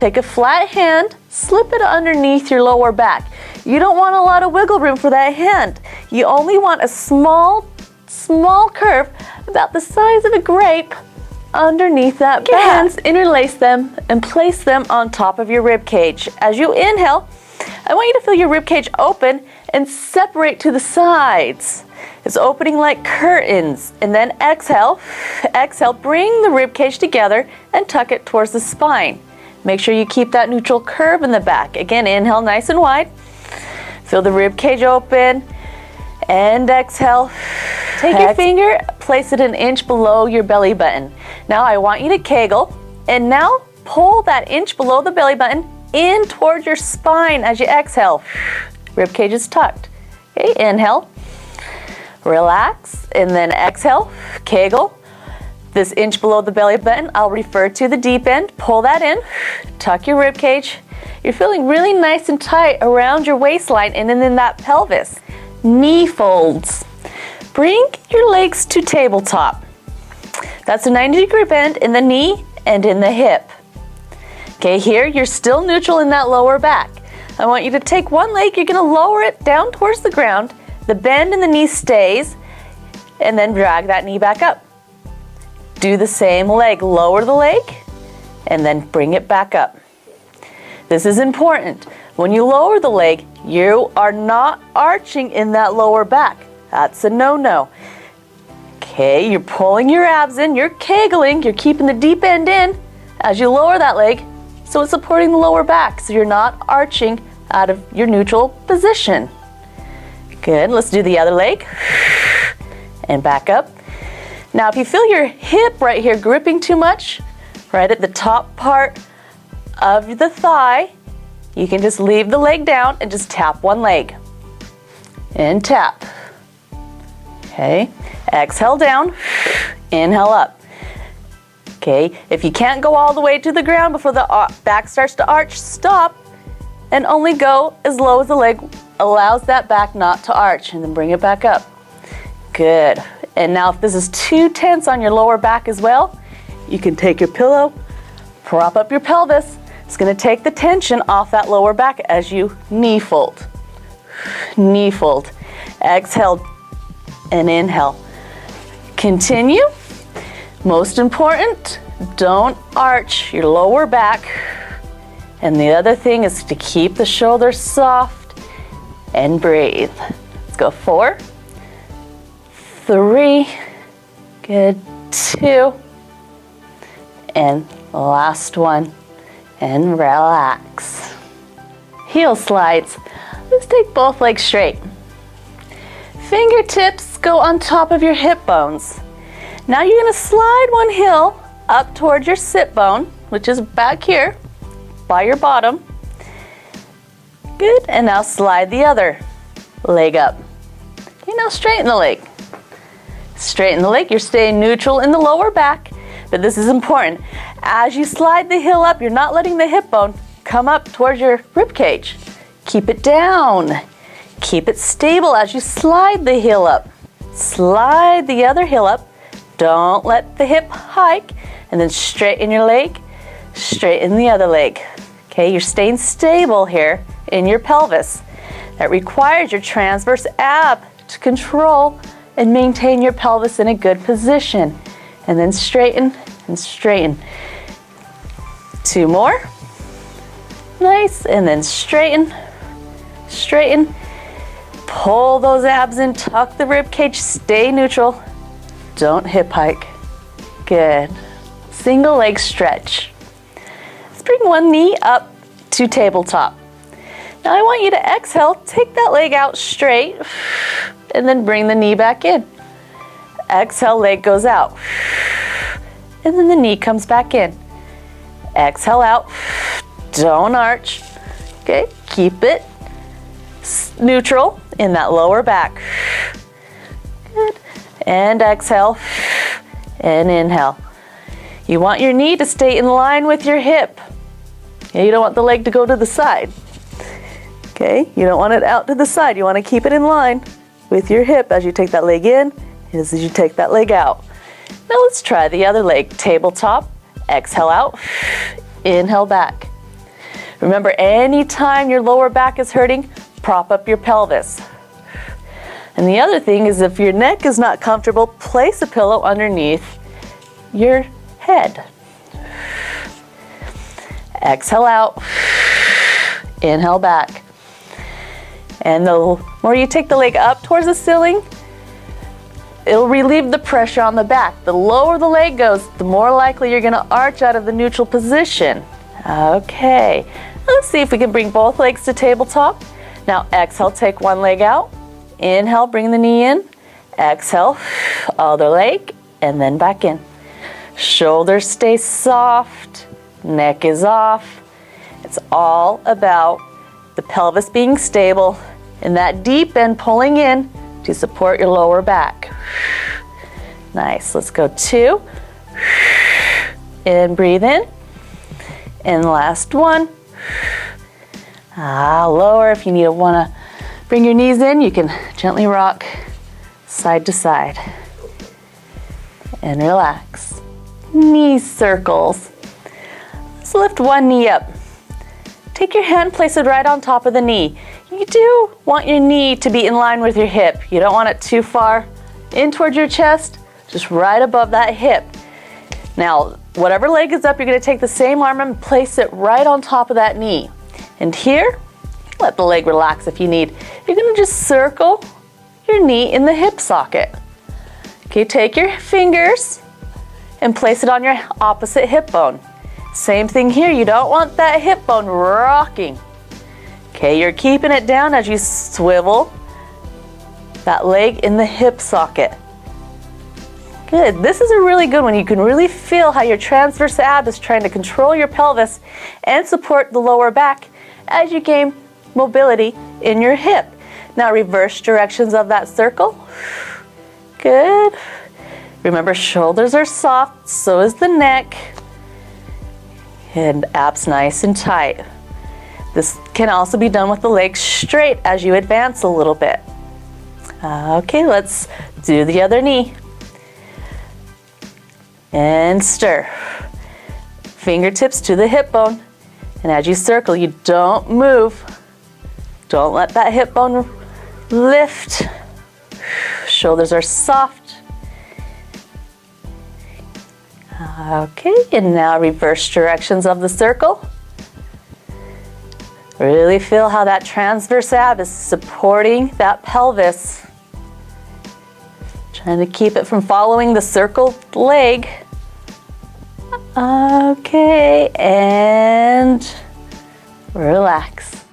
Take a flat hand, slip it underneath your lower back. You don't want a lot of wiggle room for that hand. You only want a small curve about the size of a grape underneath that back. Hands, interlace them and place them on top of your rib cage. As you inhale, I want you to feel your rib cage open and separate to the sides. It's opening like curtains. And then exhale, bring the rib cage together and tuck it towards the spine. Make sure you keep that neutral curve in the back. Again, inhale nice and wide. Feel the rib cage open. And exhale. Take your finger, place it an inch below your belly button. Now I want you to kegel. And now pull that inch below the belly button in towards your spine as you exhale. Rib cage is tucked. Okay, inhale. Relax. And then exhale. Kegel. This inch below the belly button, I'll refer to the deep end. Pull that in, tuck your rib cage. You're feeling really nice and tight around your waistline and in that pelvis. Knee folds. Bring your legs to tabletop. That's a 90-degree bend in the knee and in the hip. Okay, here you're still neutral in that lower back. I want you to take one leg, you're gonna lower it down towards the ground. The bend in the knee stays, and then drag that knee back up. Do the same leg, lower the leg, and then bring it back up. This is important. When you lower the leg, you are not arching in that lower back. That's a no-no. Okay, you're pulling your abs in, you're kegling, you're keeping the deep end in as you lower that leg, so it's supporting the lower back, so you're not arching out of your neutral position. Good, let's do the other leg, and back up. Now, if you feel your hip right here gripping too much, right at the top part of the thigh, you can just leave the leg down and just tap one leg. And tap. Okay, exhale down, inhale up. Okay, if you can't go all the way to the ground before the back starts to arch, stop and only go as low as the leg allows that back not to arch, and then bring it back up. Good. And now if this is too tense on your lower back as well, you can take your pillow, prop up your pelvis. It's going to take the tension off that lower back as you knee fold. Knee fold. Exhale and inhale. Continue. Most important, don't arch your lower back. And the other thing is to keep the shoulders soft and breathe. Let's go 4, 3, good, 2, and last one, and relax. Heel slides. Let's take both legs straight. Fingertips go on top of your hip bones. Now you're going to slide one heel up towards your sit bone, which is back here by your bottom. Good, and now slide the other leg up. Okay, now straighten the leg. Straighten the leg, you're staying neutral in the lower back, but this is important. As you slide the heel up, you're not letting the hip bone come up towards your rib cage. Keep it down. Keep it stable as you slide the heel up. Slide the other heel up. Don't let the hip hike, and then straighten your leg, straighten the other leg. Okay, you're staying stable here in your pelvis. That requires your transverse ab to control and maintain your pelvis in a good position. And then straighten and straighten. 2 more. Nice, and then straighten, straighten. Pull those abs in, tuck the rib cage, stay neutral. Don't hip hike. Good. Single leg stretch. Let's bring one knee up to tabletop. Now I want you to exhale, take that leg out straight, and then bring the knee back in. Exhale, leg goes out. And then the knee comes back in. Exhale out. Don't arch. Okay, keep it neutral in that lower back. Good. And exhale and inhale. You want your knee to stay in line with your hip. You don't want the leg to go to the side. Okay, you don't want it out to the side. You want to keep it in line with your hip as you take that leg in, as you take that leg out. Now let's try the other leg. Tabletop, exhale out, inhale back. Remember, anytime your lower back is hurting, prop up your pelvis. And the other thing is, if your neck is not comfortable, place a pillow underneath your head. Exhale out, inhale back. And the more you take the leg up towards the ceiling, it'll relieve the pressure on the back. The lower the leg goes, the more likely you're gonna arch out of the neutral position. Okay, let's see if we can bring both legs to tabletop. Now exhale, take one leg out. Inhale, bring the knee in. Exhale, other leg, and then back in. Shoulders stay soft, neck is off. It's all about the pelvis being stable and that deep end pulling in to support your lower back. Nice, let's go 2. And breathe in. And last one. Lower. If you wanna bring your knees in, you can gently rock side to side. And relax. Knee circles. Let's lift one knee up. Take your hand, place it right on top of the knee. You do want your knee to be in line with your hip. You don't want it too far in towards your chest, just right above that hip. Now, whatever leg is up, you're gonna take the same arm and place it right on top of that knee. And here, let the leg relax if you need. You're gonna just circle your knee in the hip socket. Okay, take your fingers and place it on your opposite hip bone. Same thing here, you don't want that hip bone rocking. Okay, you're keeping it down as you swivel that leg in the hip socket. Good, this is a really good one. You can really feel how your transverse ab is trying to control your pelvis and support the lower back as you gain mobility in your hip. Now reverse directions of that circle. Good. Remember, shoulders are soft, so is the neck. And abs nice and tight. This can also be done with the legs straight as you advance a little bit. Okay, let's do the other knee. And stir. Fingertips to the hip bone. And as you circle, you don't move. Don't let that hip bone lift. Shoulders are soft. Okay, and now reverse directions of the circle. Really feel how that transverse ab is supporting that pelvis. Trying to keep it from following the circled leg. Okay, and relax.